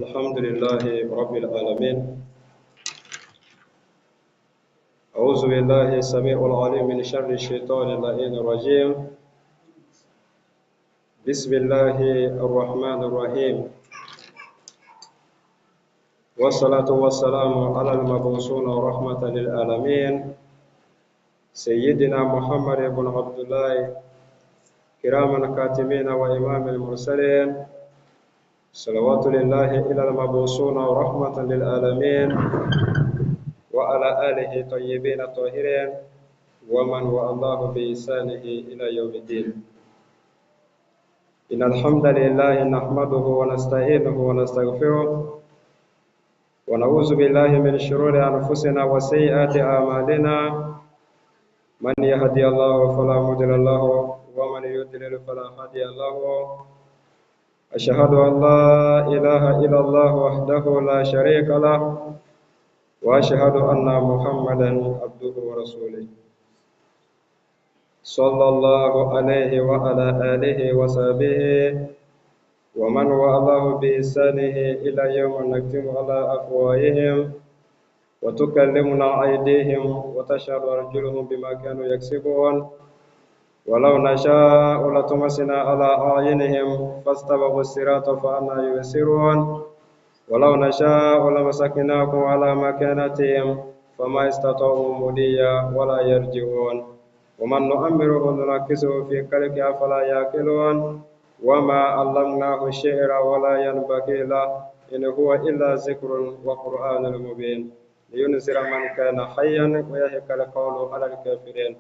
الحمد لله رب العالمين. أعوذ بالله السميع العليم من شر الشيطان اللعين الرجيم. بسم الله الرحمن الرحيم، والصلاة والسلام على المبعوث رحمة للعالمين سيدنا محمد بن عبد الله كرام الكاتبين وإمام المرسلين، صلوات الله إلى المبعوث رحمة للعالمين وعلى آله طيبين الطاهرين ومن والله بإحسانه إلى يوم الدين. إن الحمد لله نحمده ونستعينه ونستغفره ونعوذ بالله من شرور أنفسنا وسيئات أعمالنا. من يهدي الله فلا مضل له ومن يضلل فلا هادي له. أشهد أن لا إله إلا الله وحده لا شريك له، وأشهد أن محمدا عبده ورسوله صلى الله عليه وعلى آله وصحبه ومن والاه بإحسانه إلى يوم نختم على أفواههم وتكلمنا أيديهم وتشهد أرجلهم بما كانوا يكسبون. ولو نشاء لطمسنا على أعينهم فاستبقوا الصراط فأنى يبصرون. ولو نشاء لمسكناهم على مكانتهم فما استطاعوا مضيا ولا يرجعون. ومن نؤمره ننكسه في خلقه أفلا يعقلون. وما علمناه الشعر ولا ينبغي له، إن هو إلا ذكر وقرآن مبين لينذر من كان حيا ويحق القول على الكافرين.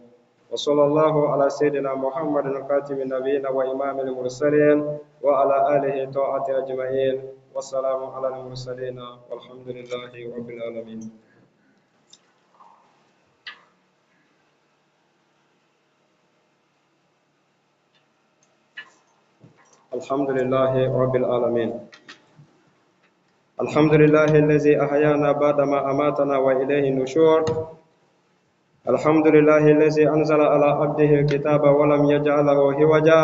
وصلى الله على سيدنا محمد خاتم النبيين وإمام المرسلين وعلى آله طاعة أجمعين. والسلام على المرسلين والحمد لله رب العالمين. الحمد لله رب العالمين. الحمد لله الذي أحيانا بعدما أماتنا وإليه النشور. الحمد لله الذي أنزل على عبده الكتاب ولم يجعل له عوجا.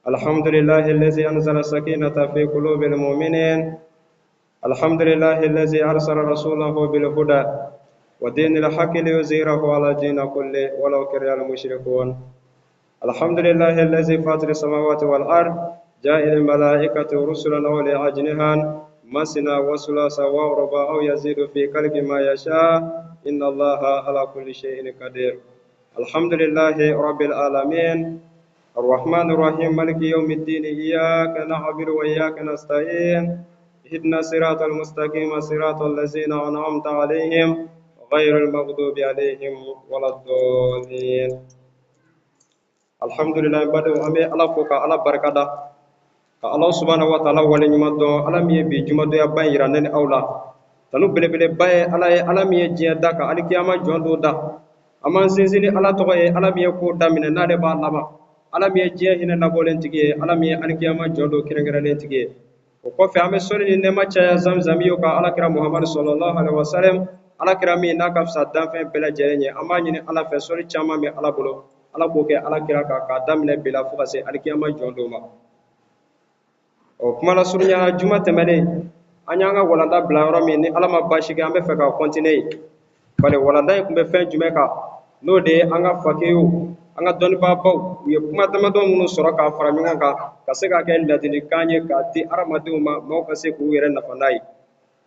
الحمد لله الذي أنزل السكينة في قلوب المؤمنين. الحمد لله الذي أرسل رسوله بالهدى ودين الحق ليظهره على الدين كله ولو كره المشركون. الحمد لله الذي فاطر السماوات والأرض جاء الملائكة رسلا أولي أجنحة مثنى وثلاث ورباع أو يزيد في خلق ما يشاء إن الله على كل شيء قدير. الحمد لله رب العالمين الرحمن الرحيم مالك يوم الدين إياك نعبد وإياك نستعين اهدنا الصراط المستقيم صراط الذين أنعمت عليهم غير المغضوب عليهم ولا الضالين. الحمد لله بدو أمي الله فوق الله بركة الله سبحانه وتعالى ولنيمدو الله مي بجمدو يا باي رانني أولا تنو بلي بلي باي الله مي جيدا كا على كياما جوندو دا أمان سنسني الله توي الله مي كو دا من نادي با لما الله مي جيه هنا نبولن تيجي الله مي على كياما جوندو كيرغرالين تيجي وكفي أمي سوري نما تشايا زمزم يوكا الله كرام محمد صلى الله عليه وسلم الله كرامي ناكف صدام فين بلا جريني أماني الله في سوري تشاما مي الله بلو الله بوكي الله كراكا كادام بلا فوكسي على كياما جوندو ما o kuma la surunya juma temene anyanga walanda blawro mi ni alama bashige ambe feka continue bale walanda kumbe fen jumeka no de anga fakeyo anga doni babaw ye kuma tamado munu soro ka fara nyanga ka se ka ken ladini kanye ka ti aramadu ma mo ka se ku yere na fanai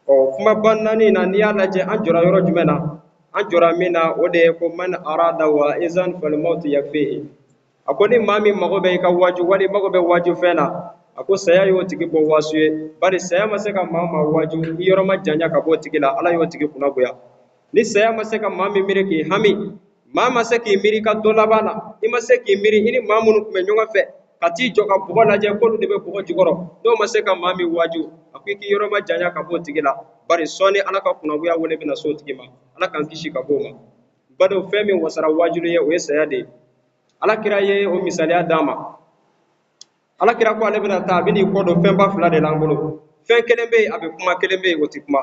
o kuma bannani na niya laje anjora yoro jumena anjora mina ode ko man arada wa izan fal maut yakfihi akoni mami magobe ka waju wali magobe waju fena ako saya yo tigi bo wasuye bari saya maseka mama waju yoro ma janya ka bo tigi la ala yo tigi kuna goya ni saya maseka mami mire ki hami mama seki miri ka dola bana ima seki miri ini mamunu kume nyonga fe kati joka bugo la je ko de be bugo jigoro do maseka mami waju akiki yoro ma janya ka bo tigi la bari soni ala ka kuna goya wole bina so tigi ma ala kan kishi ka boma bado femi wasara waju ye o saya de ala kira ye o misali adama ala kira ko ale bena ta bini ko do femba fula de langolo fen kelembe abe kuma kelembe woti kuma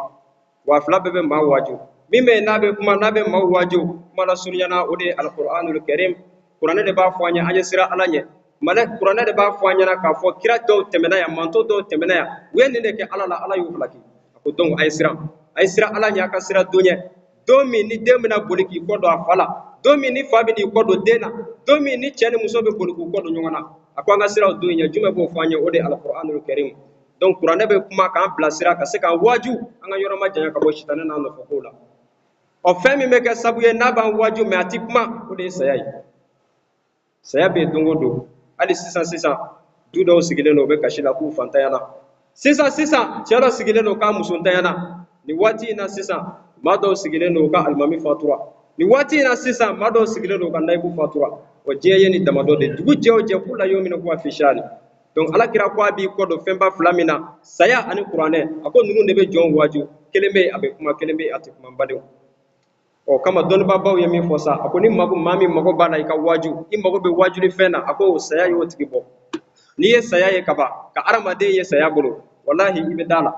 wa fula bebe ma waju mime nabe kuma nabe ma waju kuma la sunyana ode alquranul karim qur'an de ba fanya anya sira alanye mala qur'an de ba fanya na ka fo kira do temena ya manto do temena ya weni de ke ala la ala yu fulaki ko don ay sira alanya ka sira dunya domi ni demna boliki ko do afala domi ni fabi ni ko do dena domi ni chene musobe boliki ko do nyongana akwanga sira dunya jume bo fanya ode alquranul karim donc qur'an be kuma kan bla sira ka se kan waju anga yoro ma janya ka bo shitana na no fokola o femi me ka sabuye na ban waju me ati kuma ode saya be dongodo ali 600 du do sigile no be kashila ku fanta yana 600 chero sigile no ka musunta yana ni wati na 600 mado sigile no ka almami fatura ni wati na 600 mado sigile no ka naibu fatura o jeye ni damado de dugu jewo je kula yomi no kwa fishani donc ala kira kwa bi ko do femba flamina saya ani qur'ane ako nunu ne be jon waju keleme abe kuma keleme ati kuma mbade o kama don babaw yemi fosa ako ni mago mami mago bana ka waju i mago be waju ni fena ako saya yo tigibo ni ye saya ye kaba ka aramade ye saya bolo wallahi ibe dala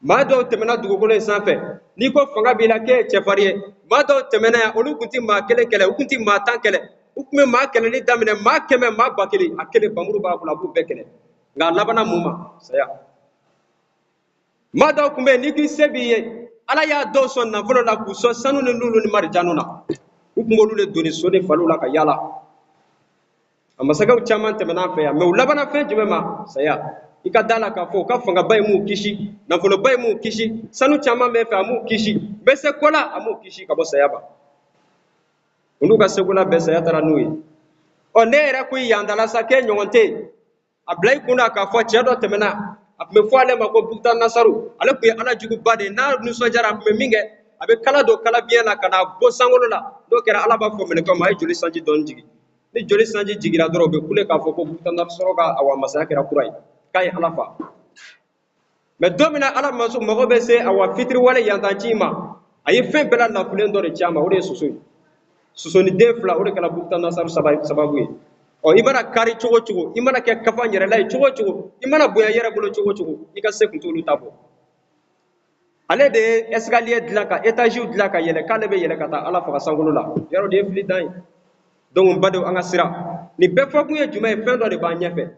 mado temena dugu bolo sanfe ni ko fanga bila ke chefariye mado temena ya olu kunti ma kele kunti ma tan kele ukume ma kele ni damine ma keme ma bakili akele bamuru ba bula bu bekele nga labana muma saya mado kumbe ni ki sebiye ala ya do son na volo la ku so sanu ne lulu ni marjanu na ukungolu le doni so ne falula ka yala amasaga uchaman temena fe ya me labana fe jumema saya ika dala ka fo ka fanga bay mu kishi na volo bay mu kishi sanu chama me fa mu kishi bese kola amu kishi ka bo sayaba unduka segula bese ya tara nuyi o ne era ku yandala sake nyonte ablay kuna ka fo chedo temena apme fo ale mako bukta nasaru ale ku ala jugu bade na nu so jara apme minge abe kala do kala biena kana bo sangolo la do kera ala ba fo mene ko may joli sanji don jigi ni joli sanji jigira doro be kule ka fo ko bukta nasaru ka awa masakira kurai kay alafa me domina ala masu mago be se awa fitri wala yantanchima ayi fen bela na fulen do re chama ore susu ni defla ore kala bukta nasaru sababu o imana kari chogo imana ke kafa nyere lay chogo imana boya yere bolo chogo ika se kuntulu tabo ale de escalier dilaka étage dilaka yele kale be yele kata ala fa sangolo la yaro de fli dai donc bado anga sira ni be fogu ye juma e fen do de ba nyefe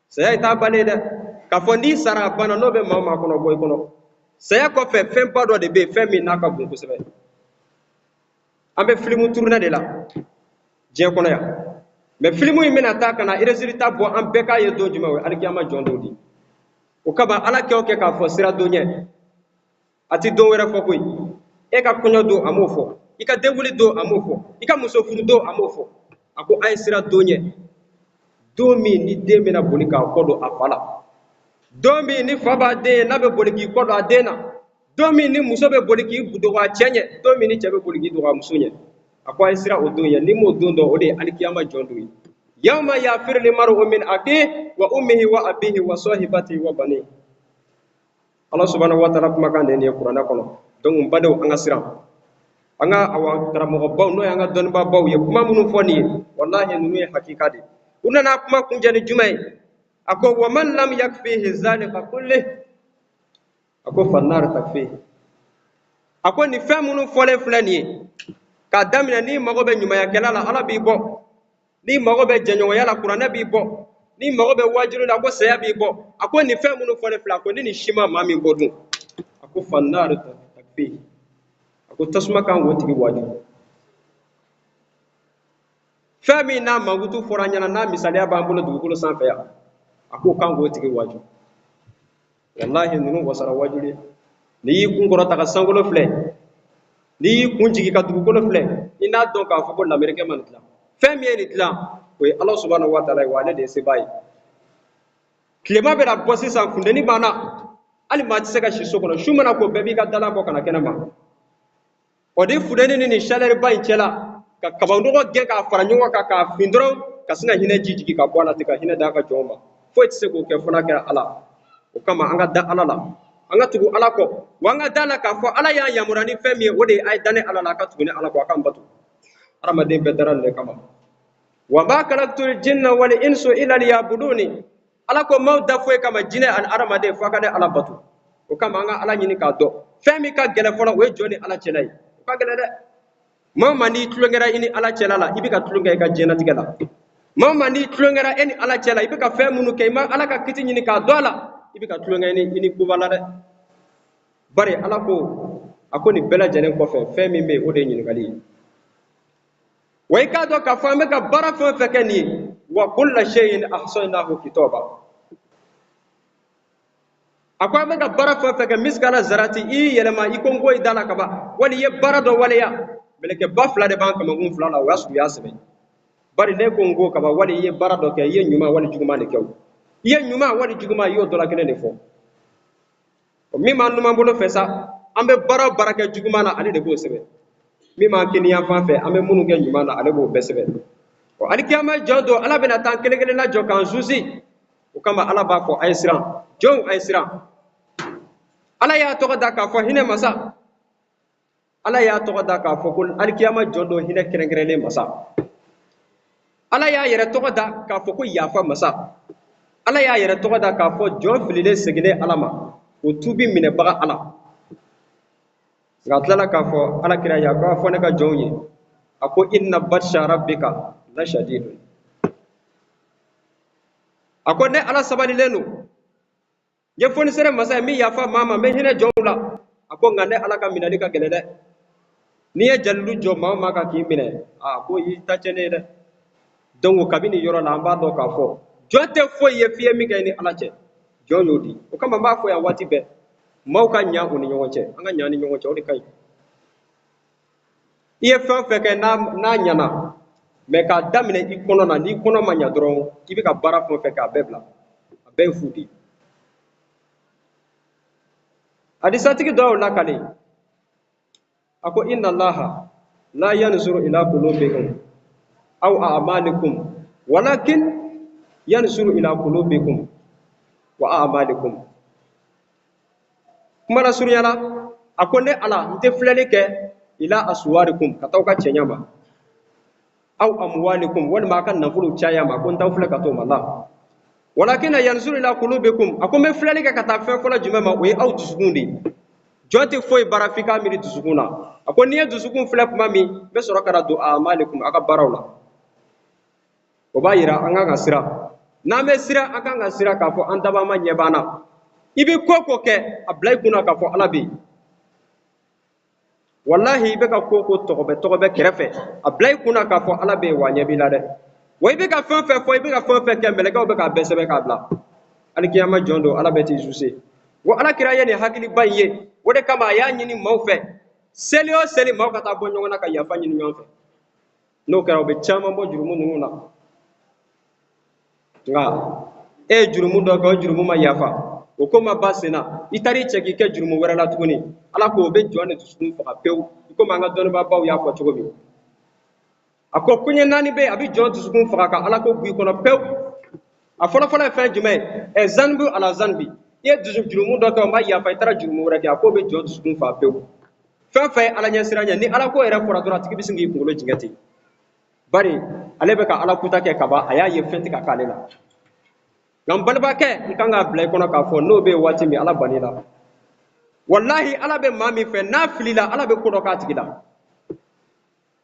saya ita bale de ka fɔ n'i sara bana n'o bɛ maa maa kɔnɔ bɔ i kɔnɔ saya kɔfɛ fɛnba dɔ de bɛ yen fɛn min n'a ka bon kosɛbɛ an bɛ filimu tourner de la diɲɛ kɔnɔ yan mais filimu in bɛna taa ka na résultat bɔ an bɛɛ k'a ye don jumɛn o ye alikiyama jɔn don di o kama ala kɛ o kɛ k'a fɔ sira don ɲɛ a ti don wɛrɛ fɔ koyi e ka kɔɲɔ don a m'o fɔ i ka denkundi don a m'o fɔ i ka muso furu don a m'o fɔ a ko a ye sira don ɲɛ don min ni den bɛna boli k'a kɔ don a fa la don min ni fa b'a den ye n'a bɛ boli k'i kɔ don a den na don min ni muso bɛ boli k'i dogo a cɛ ɲɛ don min ni cɛ bɛ boli k'i dogo a muso ɲɛ a ko a ye sira o don ɲɛ ni m'o don dɔn o de ye alikiyama jɔn don ye yawma yafiru limaru min akihi wa ummihi wa abihi wa sahibatihi wa banihi Allah subhanahu wa ta'ala kumakan de ye kuranɛ kɔnɔ donc n badenw an ka siran an ka awa karamɔgɔbaw n'o y'an ka dɔnnibabaw ye kuma minnu fɔ nin ye wallahi ninnu ye hakika de u nana kuma kuncɛ ni jumɛn ye a ko wa man lam yakfihi zalika kulli a ko fannar takfihi a ko ni fɛn minnu fɔlen filɛ nin ye k'a daminɛ n'i mago bɛ ɲumankɛla la ala b'i bɔ n'i mago bɛ jɛɲɔgɔnya la kuranɛ b'i bɔ n'i mago bɛ wajibi la ko saya b'i bɔ a ko ni fɛn minnu fɔlen filɛ a ko ni nin si ma maa min bɔ dun a ko fannar takfihi a ko tasuma kan k'o tigi wajibi fɛn min n'a mankutu fɔra ɲɛna n'a misaliya b'an bolo dugukolo sanfɛ yan a ko kan k'o tigi wajibi wallahi ninnu wasara wajibi n'i y'i kun kɔrɔta ka sankolo filɛ n'i y'i kun jigi ka dugukolo filɛ i n'a dɔn k'a fɔ ko lamerikɛ ma nin dilan fɛn min ye nin dilan o ye ala subhanahu wa ta'ala ye wa ale de ye sebaa ye tilema bɛna bɔ sisan funteni banna hali maa tɛ se ka si so kɔnɔ su mana ko bɛɛ b'i ka dala bɔ ka na kɛnɛ ma o de funteni ni nin chaleur ba in cɛla ka kabanɔgɔ gɛn k'a fara ɲɔgɔn kan k'a fin dɔrɔn ka sin ka hinɛ ji jigin ka bɔ a la ten ka hinɛ d'a ka jɔnw ma foyi tɛ se k'o kɛ fo n'a kɛra ala o kama an ka da ala la an ka tugu ala kɔ wa an ka da la k'a fɔ ala y'an yamaruya ni fɛn min ye o de ye a ye da ne ala la a ka tugu ni ala kɔ a k'an bato hadamaden bɛɛ dara nin de kama wa ma khalaqtul jinna wal insa illa liya'buduni ala ko maaw da foyi kama jinɛ ani hadamaden fo a ka ne ala bato o kama an ka ala ɲini k'a dɔn fɛn min ka gɛlɛn fɔlɔ o ye jɔn ni ala cɛla ye o ka gɛlɛn dɛ maa o maa n'i tulonkɛra i ni ala cɛla la i bɛ ka tulonkɛ i ka diɲɛlatigɛ la maa o maa n'i tulonkɛra e ni ala cɛla i bɛ ka fɛn minnu kɛ i ma ala ka kiti ɲini k'a dɔn a la i bɛ ka tulonkɛ i ni koba la dɛ bari ala ko a ko nin bɛɛ lajɛlen kɔfɛ fɛn min bɛ yen o de ye ɲininkali ye wa i k'a dɔn k'a fɔ an bɛ ka baara fɛn o fɛn kɛ nin ye wa kulla shay'in ahsaynahu kitaba a ko an bɛ ka baara fɛn o fɛn kɛ miskala zarati i yɛlɛma i ko n ko i da la kaban wali i ye baara dɔ waleya mɛlɛkɛba fila de b'an kamakun fila la o y'a sɔrɔ u y'a sɛbɛn bari ne ko n ko kaban wali i ye baara dɔ kɛ i ye ɲuman wali juguman de kɛ o i ye ɲuman wali juguman i y'o dɔ la kelen de fɔ min b'an numan bolo fɛ sa an bɛ baara o baara kɛ juguman na ale de b'o sɛbɛn min b'an kiniyan fan fɛ an bɛ minnu kɛ ɲuman na ale b'o bɛɛ sɛbɛn alikiyama jɔn don ala bɛna taa kelen kelen lajɔ k'an susi o kama ala b'a fɔ a ye siran jɔnw a ye siran ala y'a tɔgɔ da k'a fɔ hinɛ masa ala y'a tɔgɔ da k'a fɔ ko alikiyama jɔn don hinɛ kɛrɛnkɛrɛnlen masa ala y'a yɛrɛ tɔgɔ da k'a fɔ ko yafa masa ala y'a yɛrɛ tɔgɔ da k'a fɔ jɔn fililen seginnen ala ma o tubi minɛbaga ala nka a tilala k'a fɔ ala kira y'a k'a fɔ ne ka jɔnw ye a ko inna batsha rabbika la shadidun a ko ne ala sabalilen don n ye fonisɛrɛ masa ye min yafa maa ma n bɛ hinɛ jɔnw la a ko nka ne ala ka minɛli ka gɛlɛn dɛ n'i ye jalilu jɔ maa o maa kan k'i minɛ a ko i ta cɛ ne ye dɛ donc kabini yɔrɔ la an b'a dɔn k'a fɔ jɔn tɛ foyi ye f'i ye min kɛ ni ala cɛ jɔn y'o di o kama n b'a fɔ yan waati bɛɛ maaw ka ɲa u ni ɲɔgɔn cɛ an ka ɲa ni ɲɔgɔn cɛ o de ka ɲi i ye fɛn o fɛn kɛ n'a ɲana mais k'a daminɛ i kɔnɔ na n'i kɔnɔ ma ɲa dɔrɔn i bɛ ka baara fɛn o fɛn kɛ a bɛɛ bila a bɛɛ ye fu de ye hadisatigi dɔ y'o lakale a ko inna allaha la yanzuru ila qulubikum aw a'malikum walakin yanzuru ila qulubikum wa a'malikum kuma la surunyala a ko ne ala n tɛ filɛli kɛ ila aswarikum ka t'aw ka cɛɲa ma aw amwalikum walima a ka nafolo caya ma ko n t'aw filɛ ka t'o ma la walakin yanzuru ila qulubikum a ko n bɛ filɛli kɛ ka taa fɛn fɔlɔ jumɛn ma o ye aw dusukun de ye jɔn tɛ foyi baara f'i k'a miiri dusukun na a ko n'i ye dusukun filɛ kuma min n bɛ sɔrɔ ka na don amalikum a ka baaraw la o b'a yira an kan ka siran n'an bɛ sira an kan ka sira k'a fɔ an daba ma ɲɛ b'an na i bɛ ko ko kɛ a bila i kunna k'a fɔ ala bɛ yen wallahi i bɛ ka ko ko tɔgɔbɛ kɛrɛfɛ a bila i kunna k'a fɔ ala bɛ yen wa ɲɛ b'i la dɛ wa i bɛ ka fɛn fɛn fɔ i bɛ ka fɛn fɛn kɛ mɛlɛkɛw bɛ k'a bɛɛ sɛbɛn k'a bila alikiyama jɔn don ala bɛ t'i jugé wa alakira ye nin hakiliba in ye o de kama a y'a ɲini maaw fɛ seli o seli maaw ka taa bɔ ɲɔgɔn na ka yafa ɲini ɲɔgɔn fɛ n'o kɛra u bɛ caman bɔ jurumu ninnu na nka e ye jurumu dɔ kɛ o jurumu ma yafa o ko ma ba sen na i taar'i cɛ k'i kɛ jurumu wɛrɛ la tuguni ala ko o bɛ jɔn de dusukun faga pewu i komi an ka dɔnnibaabaw y'a fɔ cogo min a ko koɲɛ naani bɛ yen a bɛ jɔn dusukun faga ka ala ko b'i kɔnɔ pewu a fɔlɔfɔlɔ ye fɛn jumɛn ye zanbu ala zanbi i ye jurumu dɔ kɛ o ma yafa i taara jurumu wɛrɛ kɛ a ko bɛ jɔn dusukun faga pewu fɛn fɛn ye ala ɲɛsira ɲɛ ni ala ko yɛrɛ fɔra dɔrɔn a tigi bɛ sin k'i kunkolo jigin ten bari ale bɛ ka ala kuta kɛ kaban a y'a ye fɛn tɛ ka k'ale la nka n balibakɛ i kan k'a bila i kɔnɔ k'a fɔ n'o bɛ yen waati min ala ban'i la wallahi ala bɛ maa min fɛ n'a filila ala bɛ ko dɔ k'a tigi la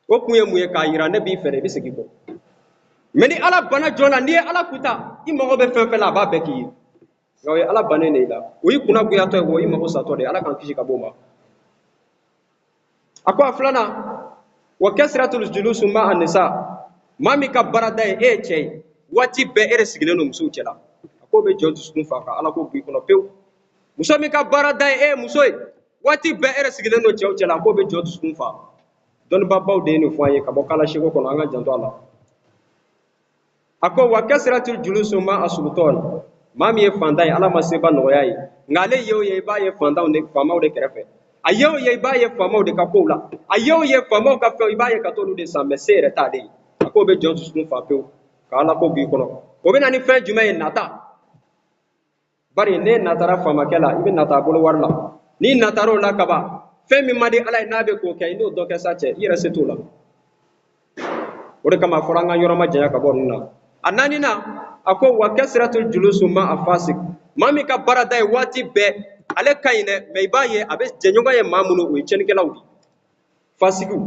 o kun ye mun ye k'a yira ne b'i fɛ dɛ i bɛ segin kɔ mais ni ala bana joona n'i ye ala kuta i mago bɛ fɛn fɛn la a b'a bɛɛ k'i ye nka o ye ala bannen de i la o y'i kunna goyatɔ ye o y'i mago satɔ de ye ala k'an kisi ka bɔ o ma a ko a filanan wa kasratul julusu ma an-nisa maa min ka baarada ye e ye cɛ ye waati bɛɛ e de sigilen don musow cɛla a ko bɛ jɔ dusukun fa ka ala ko b'i kɔnɔ pewu muso min ka baarada ye e ye muso ye waati bɛɛ e de sigilen don cɛw cɛla a ko bɛ jɔ dusukun fa dɔnnibaabaw de ye nin fɔ an ye ka bɔ kala seko kɔnɔ an ka janto a la a ko wa kasratul julusu ma as-sultan maa min ye fantan ye ala ma seba nɔgɔya ye nka ale ye o ye i b'a ye fantanw de faamaw de kɛrɛfɛ a ye o ye i b'a ye faamaw de ka kow la a ye o ye faamaw ka fɛnw i b'a ye ka t'olu de san mɛ se yɛrɛ t'ale ye a k'o bɛ jɔn dusukun fa pewu ka ala ko b'i kɔnɔ o bɛ na ni fɛn jumɛn ye nata bari ne natara faamakɛ la i bɛ nata a bolo wari la n'i natara o la kaban fɛn min man di ala ye n'a bɛ k'o kɛ i n'o dɔ kɛ sa cɛ i yɛrɛ se t'o la o de kama a fɔra an ka yɔrɔ ma janya ka bɔ ninnu na a naaninan a ko wa kasratul julusu ma a-fasik maa min ka baarada ye waati bɛɛ ale ka ɲi dɛ mɛ i b'a ye a bɛ jɛɲɔgɔn ye maa minnu o ye tiɲɛnikɛlaw de fasigiw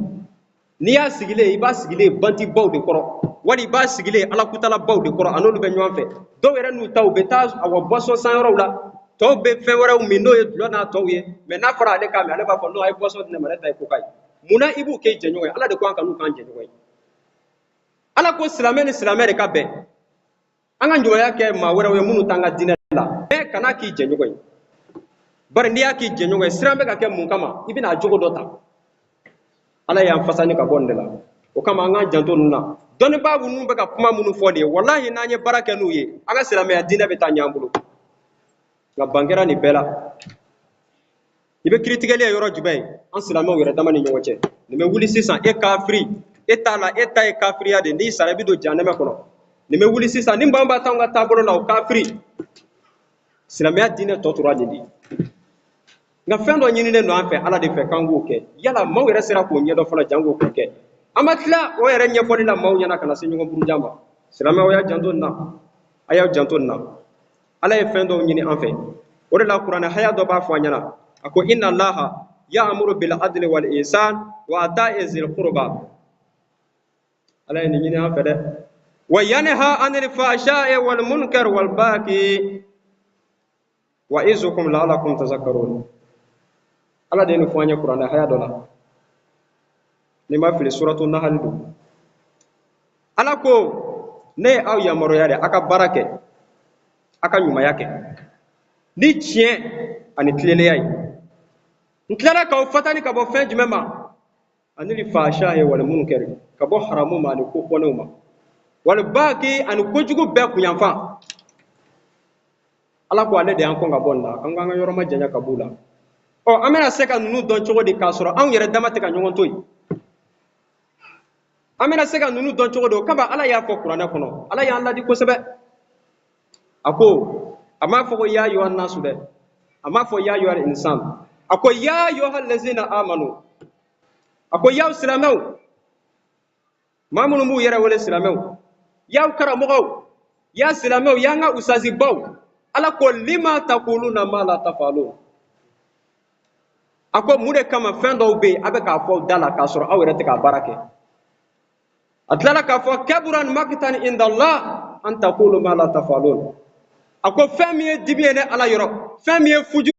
n'i y'a sigilen i b'a sigilen bantibaw de kɔrɔ wali i b'a sigilen alakutalabaw de kɔrɔ a n'olu bɛ ɲɔgɔn fɛ dɔw yɛrɛ n'u ta u bɛ taa boisson san yɔrɔw la tɔw bɛ fɛn wɛrɛw min n'o ye dulɔ n'a tɔw ye mɛ n'a fɔra ale k'a min ale b'a fɔ non a ye boisson di ne ma ne ta ye coca ye munna i b'u kɛ jɛɲɔgɔn ye ala de ko an ka n'u k'an jɛɲɔgɔn ye ala ko silamɛ ni silamɛ de ka bɛn an ka ɲɔgɔnya kɛ maa wɛrɛw ye minnu t'an ka diinɛ la mɛ kana k'i jɛɲɔgɔn ye bari n'i y'a k'i jɛɲɔgɔn ye siran bɛ ka kɛ mun kama i bɛna jogo dɔ ta ala y'an fasani ka bɔ nin de la o kama an k'an janto ninnu na dɔnnibaa minnu bɛ ka kuma minnu fɔ nin ye wallahi n'an ye baara kɛ n'u ye an ka silamɛya diinɛ bɛ taa ɲɛ an bolo nka ban kɛra nin bɛɛ la i bɛ kiritigɛli ye yɔrɔ jumɛn ye an silamɛw yɛrɛ dama ni ɲɔgɔn cɛ nin bɛ wuli sisan e kafiri e t'a la e ta ye kafiriya de n'i sara i bɛ don jahanɛmɛ kɔnɔ nin bɛ wuli sisan ni maa min b'a t'anw ka taabolo la o kafiri silamɛya diinɛ tɔ tora nin de nka fɛn dɔ ɲininen don an fɛ ala de fɛ k'an k'o kɛ yala maaw yɛrɛ sera k'o ɲɛdɔn fɔlɔ jan k'o kɛ an ma tila o yɛrɛ ɲɛfɔli la maaw ɲɛna ka na se ɲɔgɔn burujan ma silamɛw y'a janto nin na a y'aw janto nin na ala ye fɛn dɔw ɲini an fɛ o de la kuranɛ haya dɔ b'a fɔ an ɲɛna a ko inna allaha ya'muru bil adli wal ihsan wa ata'i zil qurba ala ye nin ɲini an fɛ dɛ wa yanha anil fahsha'i wal munkar wal baghi wa izukum la'allakum tazakkarun ala de ye nin fɔ an ye kuranɛ haya dɔ la ni ma fili suratu nahal do ala ko ne ye aw yamaruya de a ka baara kɛ a ka ɲumanya kɛ ni tiɲɛ ani tilennenya ye n tilala k'aw fatani ka bɔ fɛn jumɛn ma ani li fahsha ye wal munkar ka bɔ haramu ma ani ko bɔnɛw ma wal baghi ani kojugu bɛɛ kunyanfan ala ko ale de y'an kɔn ka bɔ nin na an k'an ka yɔrɔ ma janya ka b'u la an bɛna se ka ninnu dɔn cogo di k'a sɔrɔ anw yɛrɛ dama tɛ ka ɲɔgɔn to yen an bɛna se ka ninnu dɔn cogo di o kama ala y'a fɔ kuranɛ kɔnɔ ala y'an ladi kosɛbɛ a ko a m'a fɔ ko ya ayyuhan nasu dɛ a m'a fɔ ya ayyuhal insan a ko ya ayyuhal lazina amanu a ko y'aw silamɛw maa minnu b'u yɛrɛ wele silamɛw y'aw karamɔgɔw y'a silamɛw y'an ka usazibaw ala ko lima taquluna ma la tafalun a ko mun de kama fɛn dɔw bɛ yen a bɛ k'a fɔ da la k'a sɔrɔ aw yɛrɛ tɛ k'a baara kɛ a tilala k'a fɔ kaburan makitan indallah an taqulu ma la tafalun ako fɛn min ye dibi ye ne ala yɔrɔ fɛn min ye fuju